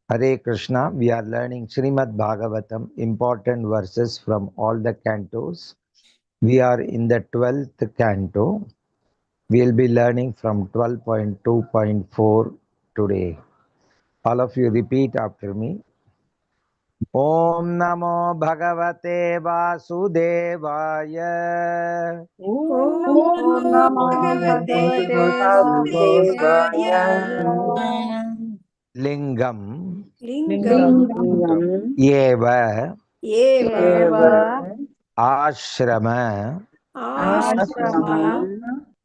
Hare Krishna, we are learning Srimad Bhagavatam, important verses from all the cantos. We are in the 12th canto. We will be learning from 12.2.4 today. All of you repeat after me. Om Namo Bhagavate Vasudevaya. Om Namo Bhagavate Vasudevaya. Lingam Lingam Eva Eva Ashrama Ashrama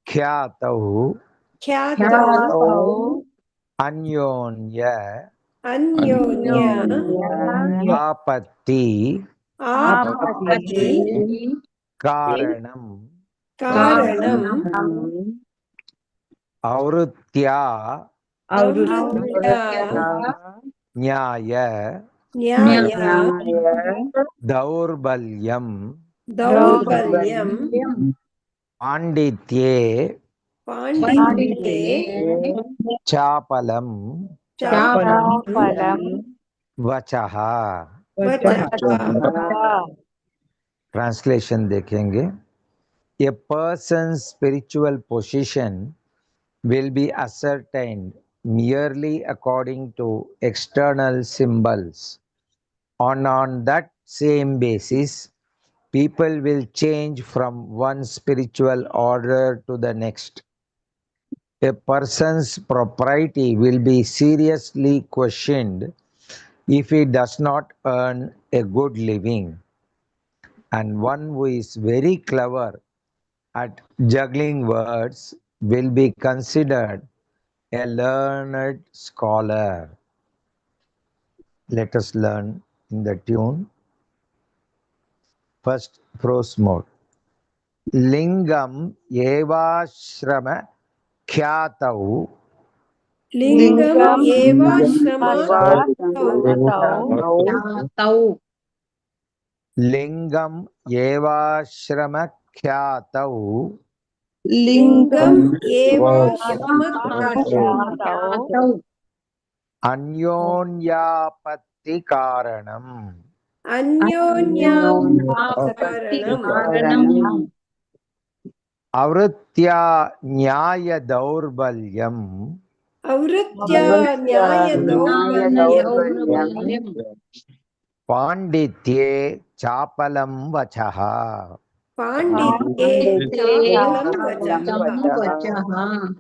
Khyatau Khyatau Anyonya Anyonya Apatti Apati Karanam Karanam Avrutya Avrutya Nyaya Nyaya Daurbalyam Daurbalyam Panditye Panditye Chapalam Chapalam Vachaha. Vachaha. Translation देखेंगे. A person's spiritual position will be ascertained merely according to external symbols. On that same basis, people will change from one spiritual order to the next. A person's propriety will be seriously questioned if he does not earn a good living. And one who is very clever at juggling words will be considered a learned scholar. Let us learn in the tune. First prose mode. Lingam evashrama khyatau. Lingam Evashrama Lingam evashrama khyatau. Lingam Evashrama Anyonyapatti karanam. Anyonyapatikaranam Avritya nyaya daurbalyam. Avritya Nyaya Daurbalyam Panditye chapalam vachaha. Panditye Chapalam Vachaha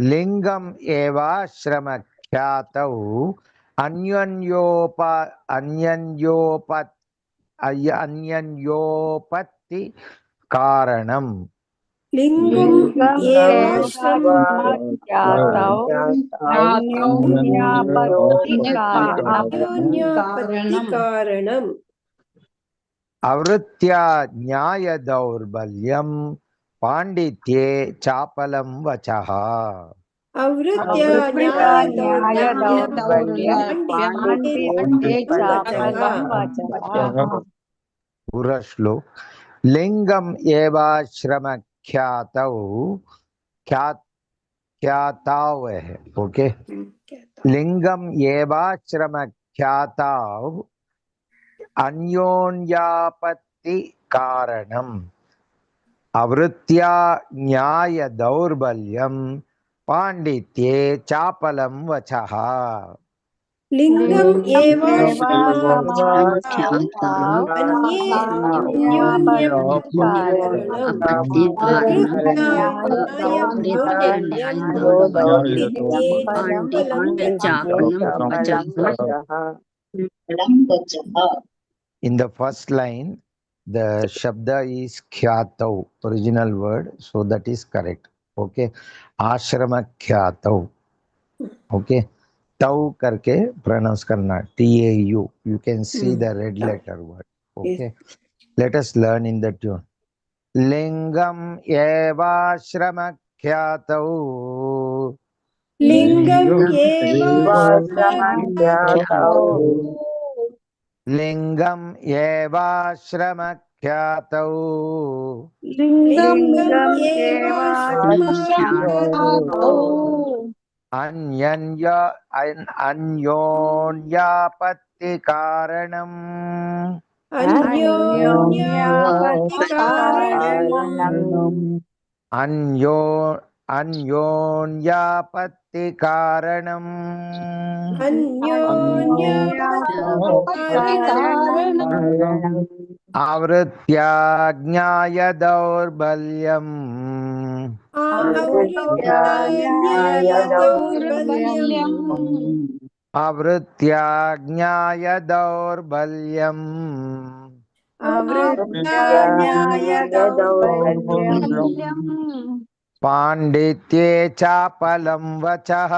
Lingam eva shrama khyatau anyanyopatti karanam. Lingam Evashrama Anyonyapatikaranam Avritya nyaya daurbalyam panditye chapalam vachaha. Avritya Nyaya Daurbalyam Panditye Chapalam Vachaha Pura shlok. Lingam eva shrama khyatau. Khyatau hai. Okay. Lingam eva shrama khyatau anyonyapatti karanam. Avritya nyaya daurbalyam panditye chapalam vachaha. Lingam Evashrama Anyonyapatikaranam Avritya Nyaya Daurbalyam Panditye Chapalam Vachaha In the first line, the shabda is khyatau, original word, so that is correct. Okay. Ashrama khyatau. Okay. Tau karke pronounce karna. T-A-U. You can see the red letter word. Okay. Let us learn in the tune. Lingam eva shrama khyatau. Lingam Evashrama Lingam eva shrama khyatau. Lingam Evashrama अन्योन्यापत्ति कारणम् अन्योन्यापत्ति कारणम् अन्योन्यापत्ति कारणम् अन्योन्यापत्ति कारणम् आवृत्या ज्ञाय दौर्बल्यम् आवृत्याज्ञाय दौर्बल्यम् आवृत्या ज्ञाय दौर्बल्यम् आवृत्याज्ञाय दौर्बल्यम् पाण्डित्ये चापलं वचः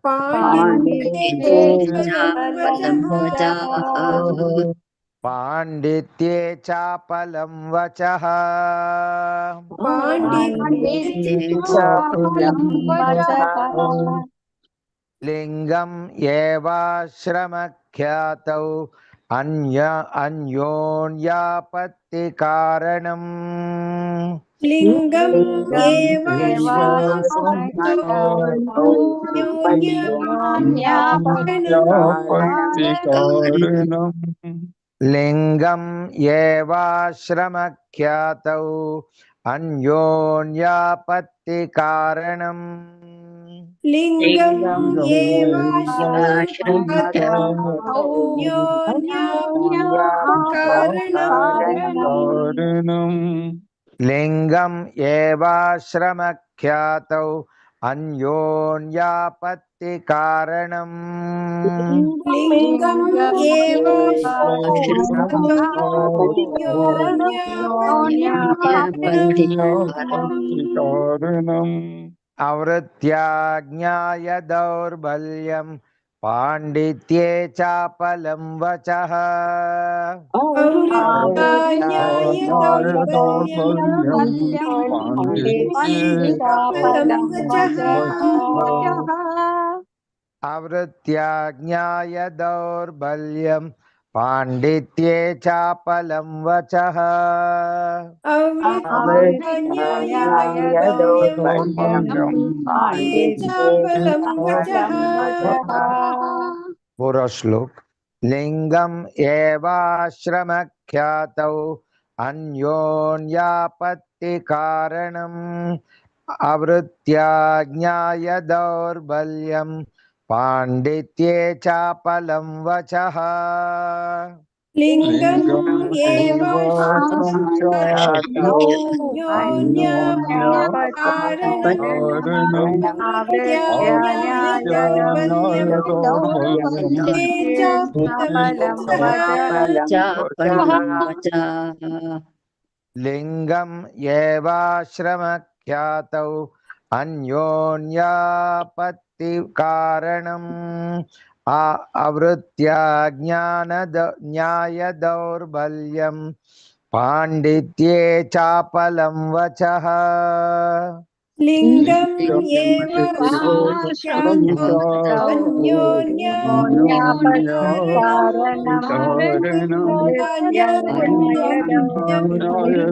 पाण्डित्ये चापलं वचः पाण्डित्ये चापलं वचः पाण्डित्ये चापलं वचः लिङ्गम् एवाश्रमख्यातौ अन्योन्यापत्ति कारणम् लिङ्गम् लिङ्गम् एवाश्रमख्यातौ अन्योन्यापत्ति कारणम् लिङ्गम् एवाश्रमख्यातौ लिङ्गम् एवाश्रमख्यातौ अन्योन्यापत्ति कारणम् लिङ्गम् आवृत्या ज्ञाय दौर्बल्यम् पाण्डित्ये चापलं वचः आवृत्याज्ञाय दौर्बल्यम् पाण्डित्ये चापलं वचः आवृत्या ज्ञाय दौर्बल्यम् पाण्डित्ये चापलं वचः आवृत्याज्ञाय दौर्बल्यम् पाण्डित्ये चापलं वचः पूरा श्लोक लिंगम एवाश्रमख्यातौ अन्योन्यापत्ति कारणम् आवृत्या ज्ञाय दौर्बल्यम् पाण्डित्ये चापलं वचः लिङ्गम् एवाश्रमख्यातौ अन्योन्यापत्ति आवृत्याज्ञाय दौर्बल्यम् चापलं वचः लिंगम एवाश्रमख्यातौ अन्योन्यापत्ति कारणम् आवृत्या न्याय दौर्बल्यम् पाण्डित्ये चापलं वचः लिङ्गम् एवाश्रमख्यातौ अन्योन्यापत्ति कारणम् आवृत्याज्ञाय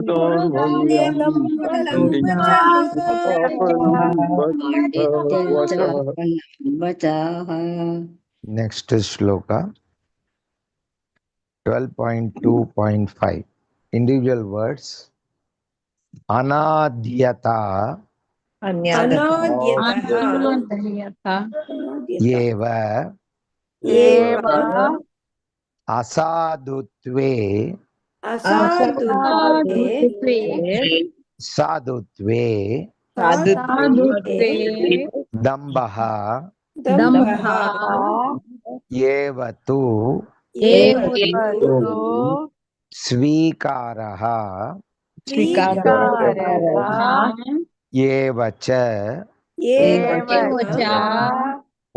दौर्बल्यम् नेक्स्ट श्लोका 12.2.5 individual words अनाद्यता एव असाधुत्वे साधुत्वे दम्भः एव तु स्वीकारः एव च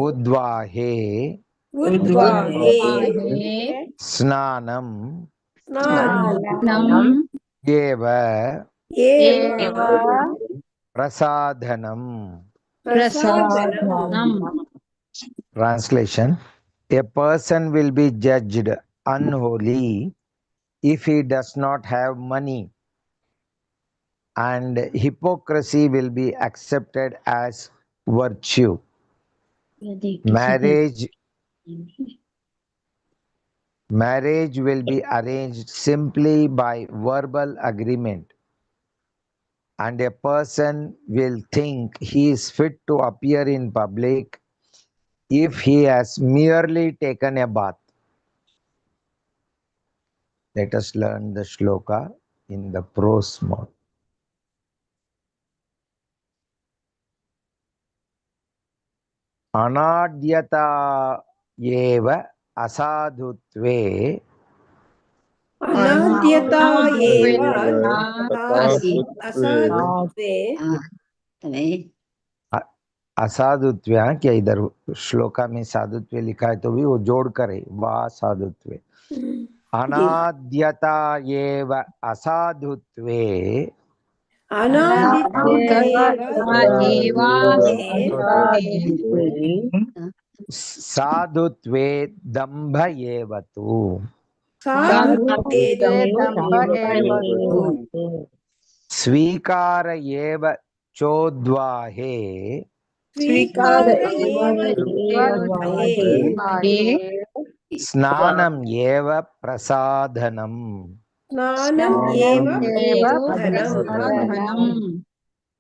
उद्वाहे स्नानं एव प्रसाधनम्. Translation: a person will be judged unholy if he does not have money, and hypocrisy will be accepted as virtue. Marriage will be arranged simply by verbal agreement, and a person will think he is fit to appear in public if he has merely taken a bath. Let us learn the shloka in the prose mode. Anadyata eva asadhutve अनाद्यता एव असाधुत्वे असाधुत्व, हाँ, क्या इधर श्लोका में साधुत्व लिखा है तो भी वो जोड़ करे वा साधुत्वे। अनाद्यता एव असाधुत्वे साधुत्वे दम्भ एव तु स्वीकार एव चोद्वाहे स्नानम एव प्रसाधनम।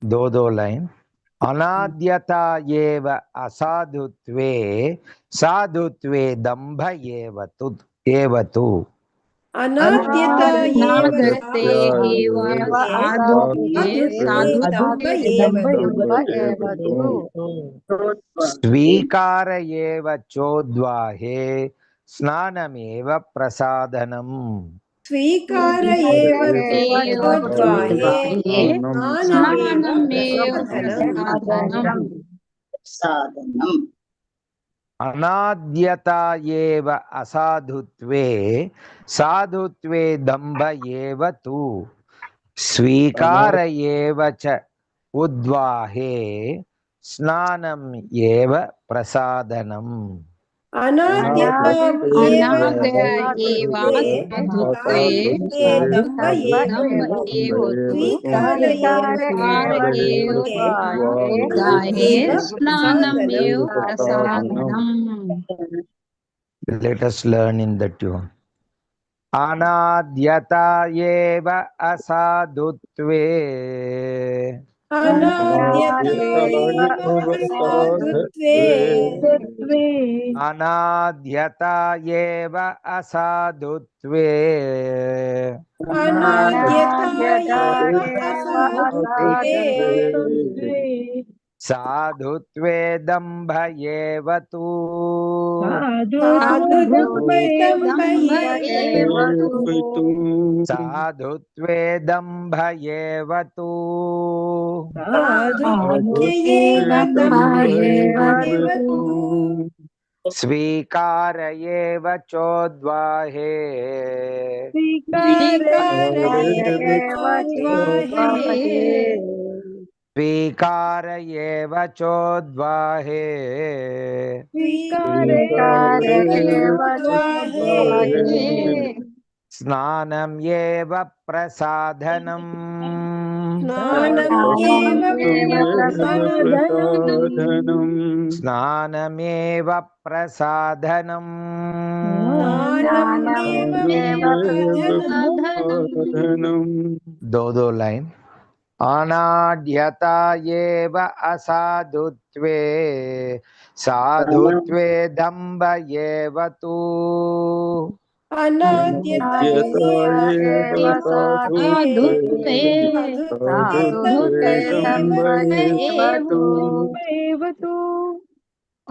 दो लाइन। अनाद्यता एव असाधुत्वे साधुत्वे दम्भ एव तु अनाद्यता स्वीकार एव चोद्वाहे स्नानमेव प्रसाधनम्। स्वीकार एव चोद्वाहे स्नानमेव प्रसाधनम्। अनाद्यता एव असाधुत्वे साधुत्वे दम्भ एव तु स्वीकार एव च उद्वाहे स्नानम् एव प्रसाधनम्। अनाद्यता Let us learn in the tune. Anadyata eva asadhutve अनाद्यता एव असाधुत्वे साधुत्वे दम्भ एव तु साधुत्वे दम्भ एव तु स्वीकार एव चोद्वाहे स्वीकार एव चोद्वाहे स्नानम् एव प्रसाधनम्। स्नानमेव प्रसाधनम्। दो लाइन। अनाद्यता एव असाधुत्वे साधुत्वे दम्भ एव तु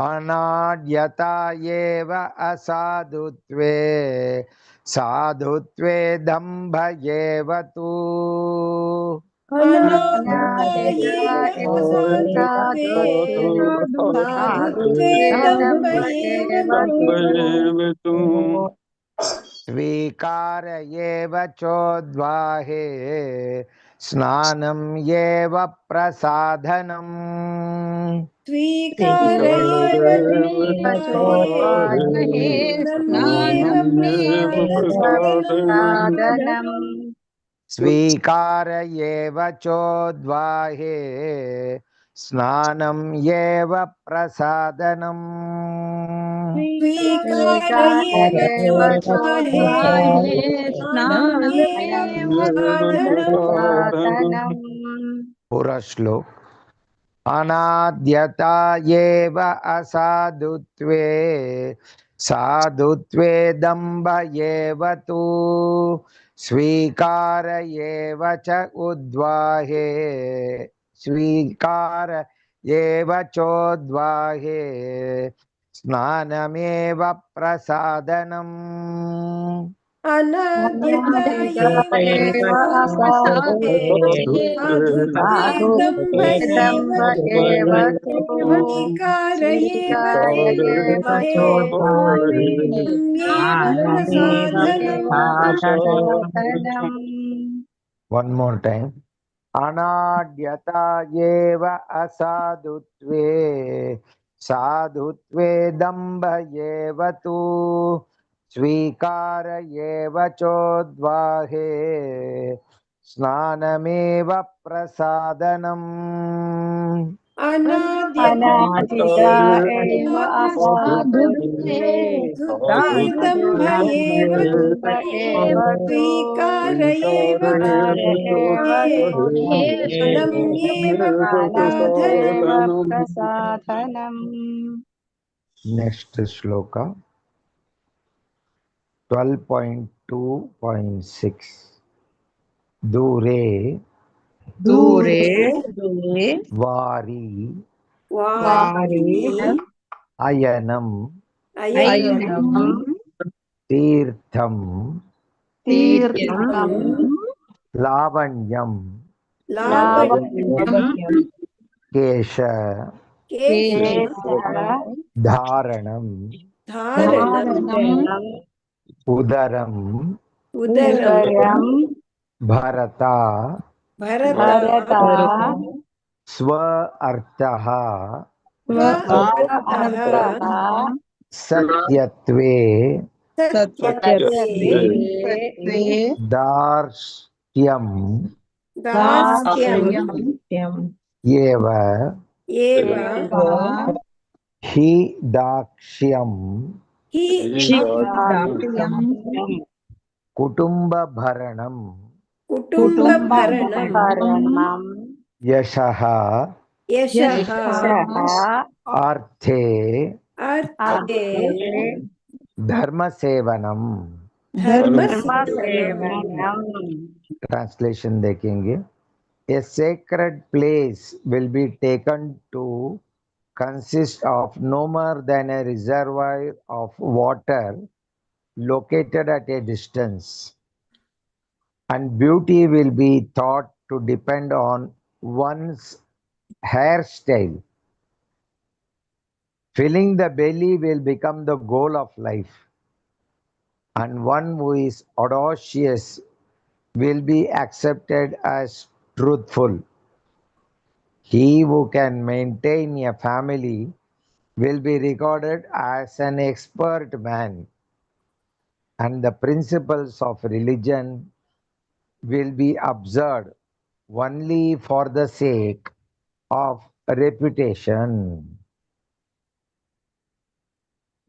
अनाद्यता एव असाधुत्वे साधुत्वे दम्भ एव तु स्वीकार एव चोद्वाहे स्नानम् एव प्रसाधनम्। स्वीकार एव चोद्वाहे स्नानं एव प्रसादनम् स्वीकारयेव चोद्वाहे स्नानमेव प्रसादनम् पुरश्लोक अनाद्यता एव असाधुत्वे साधुत्वे दम्भ एव तु स्वीकार एव च उद्वाहे स्वीकार एव चोद्वाहे स्नानमेव प्रसादनम् अनाद्यता एव साधुत्वे साधुत्वे दम्भ एव स्वीकारयेव चोद्वाहे प्रसादनम् One more time. अनाद्यता एव असाधुत्वे साधुत्वे दम्भ एव तु स्वीकार एव चोद्वाहे स्नानमेव प्रसादनम् अनादिता एव साधुत्वे दम्भ एव स्वीकारयेव स्नानमेव प्रसादनम् Next shloka 12.2.6 दूरे वारी अयनम तीर्थम लावण्यम केश धारणम उदरम भरता स्व अर्थः सत्यत्वे दार्ष्ट्यम एव हि दाक्ष्यम कुटुंबभरणम यशः अर्थे धर्मसेवनम ट्रांसलेशन देखेंगे A sacred place will be taken to consist of no more than a reservoir of water located at a distance, and beauty will be thought to depend on one's hairstyle. Filling the belly will become the goal of life, and one who is audacious will be accepted as truthful. He who can maintain a family will be regarded as an expert man, and the principles of religion will be observed only for the sake of reputation.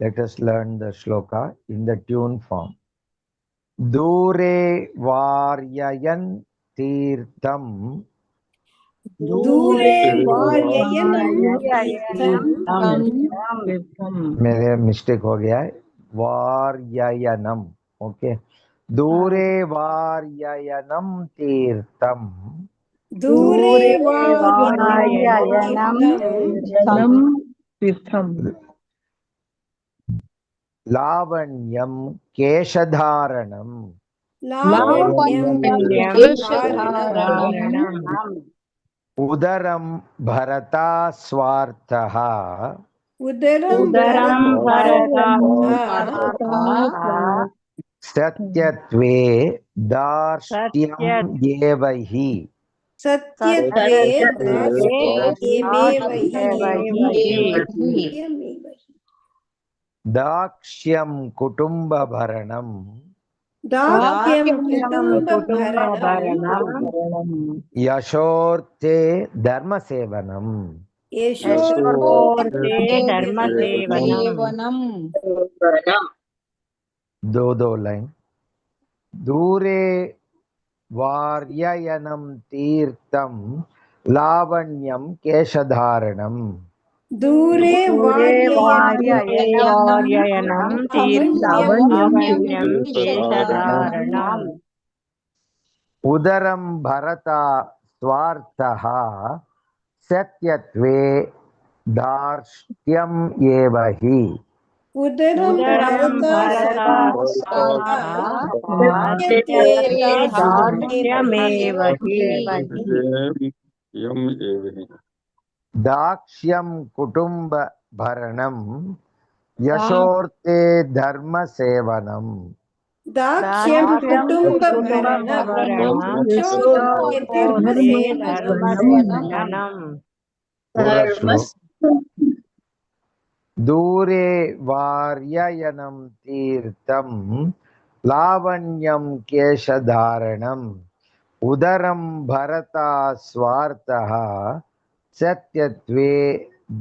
Let us learn the shloka in the tune form. Dure varyayan Theertham मेरे mistake हो गया है वार्ययनम okay दूरे वार्ययनम तीर्थम लावण्यम केशधारणम उदरम भरता स्वार्थः सत्यत्वे दार्ष्ट्यम् एव हि दाक्ष्यं कुटुम्बभरणम् दाक्ष्यं दाक्ष्यं कुटुम्बभरणं कुटुम्बभरणं यशोर्थे धर्मसेवनम यशोर्थे धर्मसेवनं धर्मसेवनं दो line दूरे वार्ययनं तीर्थम लावण्यम केशधारणम दूरे दूरे वार्ययनं वार्ययनं तीर्थं लावण्यं केशधारणम् उदरं भरता स्वार्थः सत्यत्वे दार्ष्ट्यम् एव हि उदरं उदरं भरता भरता सत्यत्वे दार्ढ्यमेव हि दाक्ष्यं कुटुम्ब भरणं यशोर्थे धर्म सेवनम दाक्ष्यं कुटुम्बभरणं यशोर्थे धर्मसेवनं पूरा श्लोक दूरे वार्ययनं तीर्थं लावण्यं केशधारणम् उदरं भरता स्वार्थः सत्यत्वे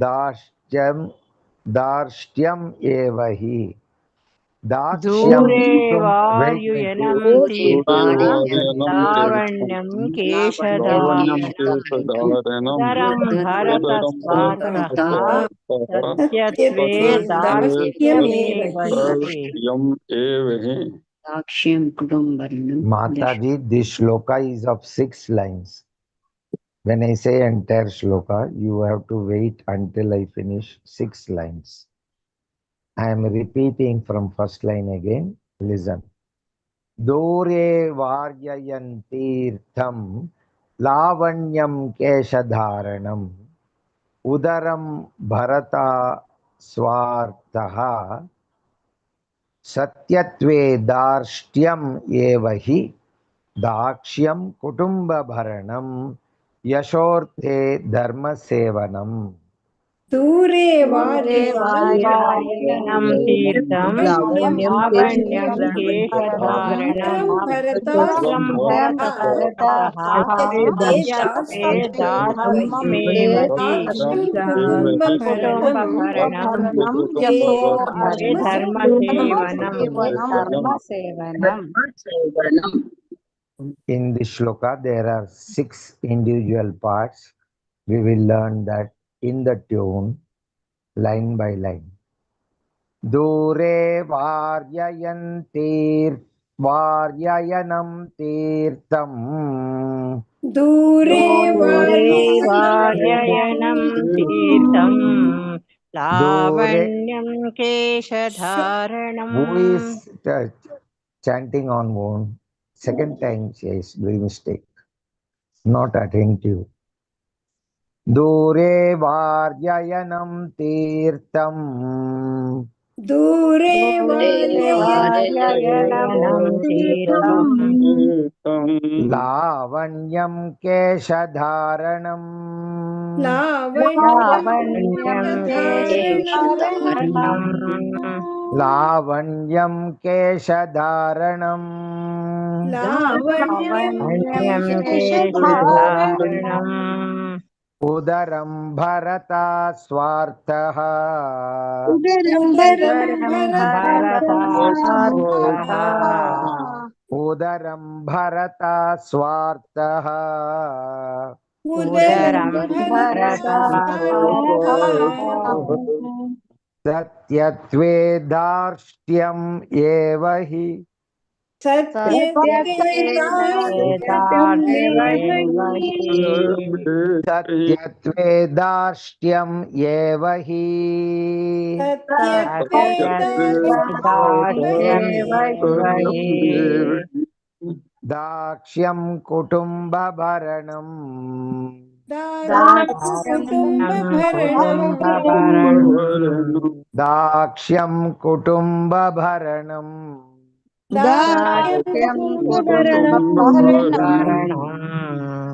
दार्ष्ट्यम् एव हि दूरे वार्ययनं तीर्थं लावण्यं केशधारणम् उदरं भरतस्वार्थः सत्यत्वे दार्ढ्यमेव हि Mataji, this shloka is of 6 lines. When I say entire shloka, you have to wait until I finish 6 lines. I am repeating from first line again. Listen. Dore varyayan tirtham lavanyam keshadharanam udaram bharata swartaha satyatve darshyam eva hi दाक्ष्यं कुटुम्बभरणं यशोर्थे धर्मसेवनम दूरे वार्ययनं तीर्थं लावण्यं केशधारणम् उदरं भरतस्वार्थः सत्यत्वे दार्ढ्यमेव हि कुटुम्बभरणं यशोर्थे धर्मसेवनम् In this shloka, there are 6 individual parts. We will learn that in the tune, line by line. Dure varyayanam tirtham. दूरे वार्ययनं तीर्थं लावण्यं केशधारणम् Who is chanting on one? Second time she is doing mistake. Not attentive. Dure varyayanam tirtham. दूरे वार्ययनं तीर्थं Lavanyam keshadharanam. लावण्यं केशधारणम् Lavanyam keshadharanam. लावण्यं केशधारणम् उदरं भरता स्वार्थः उदरं भरता उदरं भरता स्वार्थः उदरं भरता सत्यत्वे दार्ष्ट्यम् एव हि सत्यत्वे दार्ष्ट्यम् एव हि दाक्ष्यं कुटुम्बभरणम् दाक्ष्यं कुटुम्बभरणम्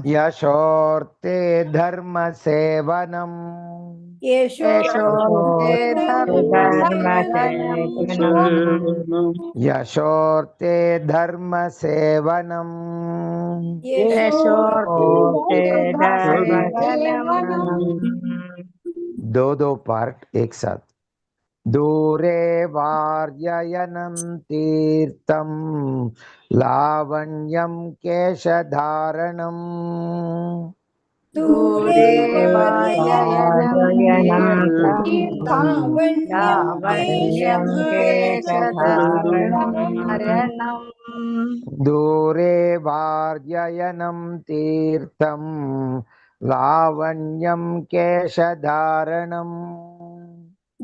यशोर्थे धर्मसेवनम् यशोर्थे धर्मसेवनम् यशोर्ते धर्म सेवनम् यशोर्थे धर्मसेवनम् धर्मसेवनम् दो पार्ट एक साथ दूरे वार्ययनं तीर्थं लावण्यं केशधारणम् दूरे वार्ययनं वार्ययनं लावण्यं लावण्यं केशधारणम् केशधारणम् दूरे वार्ययनं तीर्थं लावण्यं केशधारणम्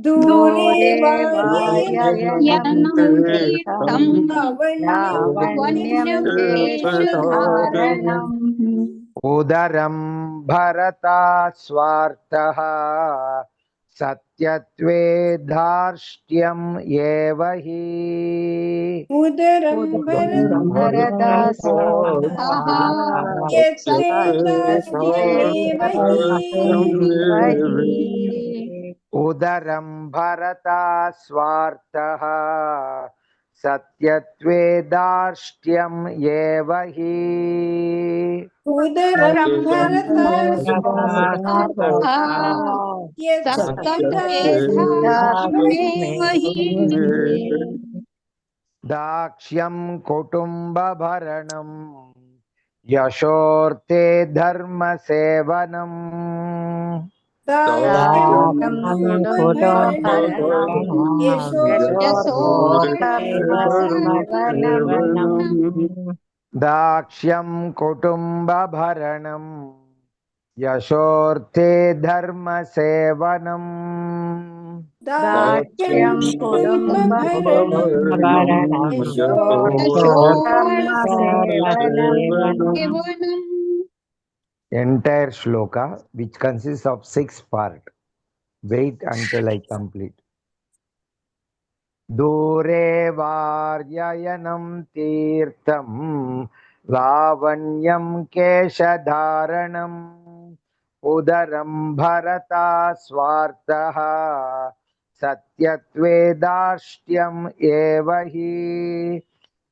दूरे वार्ययनं तीर्थं लावण्यं लावण्यं केशधारणम् उदरं भरता स्वार्थः सत्यत्वे धार्ष्ट्यम् एव हि उदरं भरदास्वार्थः यत्वेदास्यमेव हि उदरं भरता स्वार्थः सत्यत्वे धार्ष्ट्यम् एव हि उदरं भरता दाक्ष्यं कुटुम्बभरणं यशोर्थे धर्म सेवनम् दाक्ष्यं कुटुम्बभरणं यशोर्थे धर्म सेवनम् दाक्ष्यं कुटुम्बभरणं यशोधर्मसेवनम् Entire shloka, which consists of 6 parts. Wait until I complete. दूरे वार्ययनं तीर्थं लावण्यं केशधारणम् उदरं भरता स्वार्थः सत्यत्वे दार्ष्ट्यम् एव हि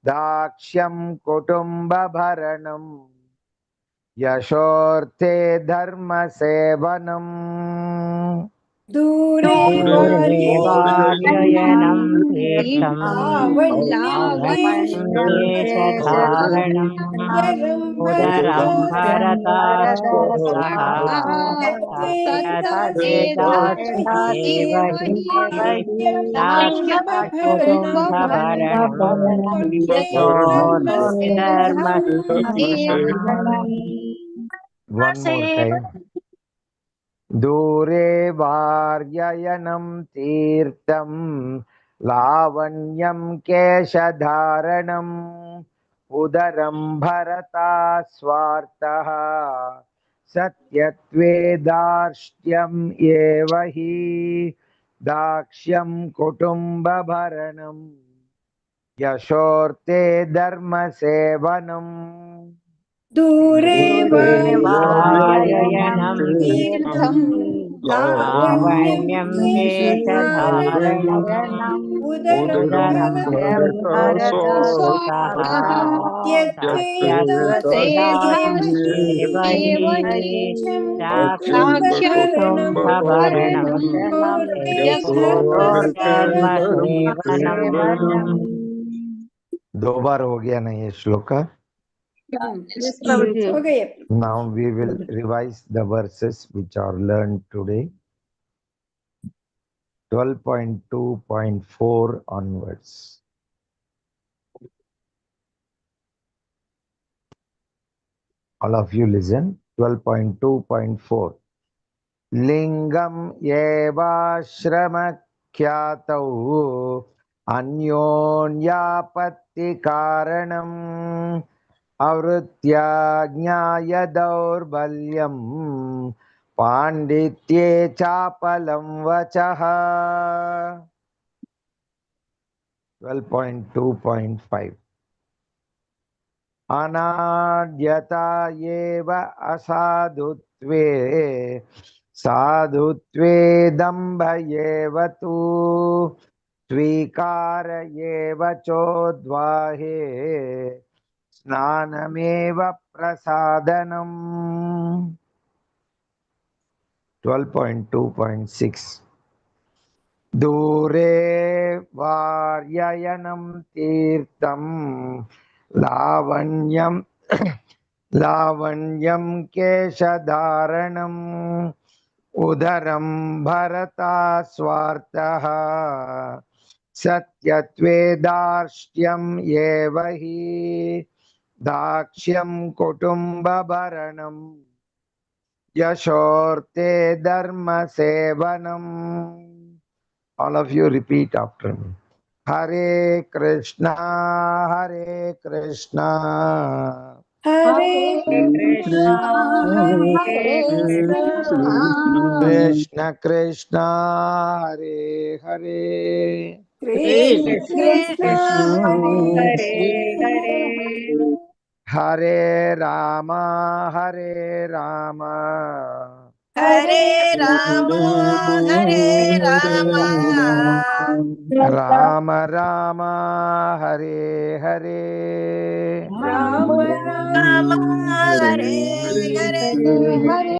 दाक्ष्यं कुटुम्बभरणम् यशोर्थे धर्म सेवनम् दूरे वार्ययनं तीर्थं लावण्यं उदरं भरतास्वार्थः सत्येव हि दाक्ष्यकुटुम्बभरणं यशोधर्मसेवनम् One more time. दूरे वार्ययनं तीर्थं लावण्यं केशधारणम् उदरं भरता स्वार्थः सत्यत्वे दार्ष्ट्यम् एव हि दाक्ष्यं कुटुम्बभरणम् यशोर्थे धर्म सेवनम् दूरे वार्ययनं तीर्थं लावण्यं केशधारणम् उदरं भरतास्वार्थः सत्यत्वेदास्येव हि दाक्ष्यकुटुम्बभरणं यशोधर्मसेवनम् दो बार हो गया ना ये श्लोका. हो गए. Now we will revise the verses which are learned today. 12.2.4 onwards. All of you listen. 12.2.4. Lingam evashramakhyatau अन्योन्यापत्ति कारणम् आवृत्या ज्ञाय दौर्बल्यम् पाण्डित्ये चापलं वचः 12.2.5 अनाद्यता एव असाधुत्वे साधुत्वे दम्भ एव तु स्वीकार एव चोद्वाहे स्नानमेव प्रसादनम् 12.2.6 दूरे वार्ययनं तीर्थं लावण्यं लावण्यं केशधारणम् उदरं भरता स्वार्थः सत्यत्वे दार्ष्ट्यम् एव हि दाक्ष्यं कुटुम्बभरणम् यशोर्ते धर्म सेवनम्. All of you repeat after me. Hare Krishna, Hare Krishna, Hare Krishna, Hare Hare Krishna, Krishna Krishna, Hare Hare, Krishna Krishna, Krishna, Hare Hare Hare, Hare Rama, Hare Rama, Hare Rama, Hare Rama, Rama Rama, Hare Hare, Rama Rama, Rama, Hare Hare.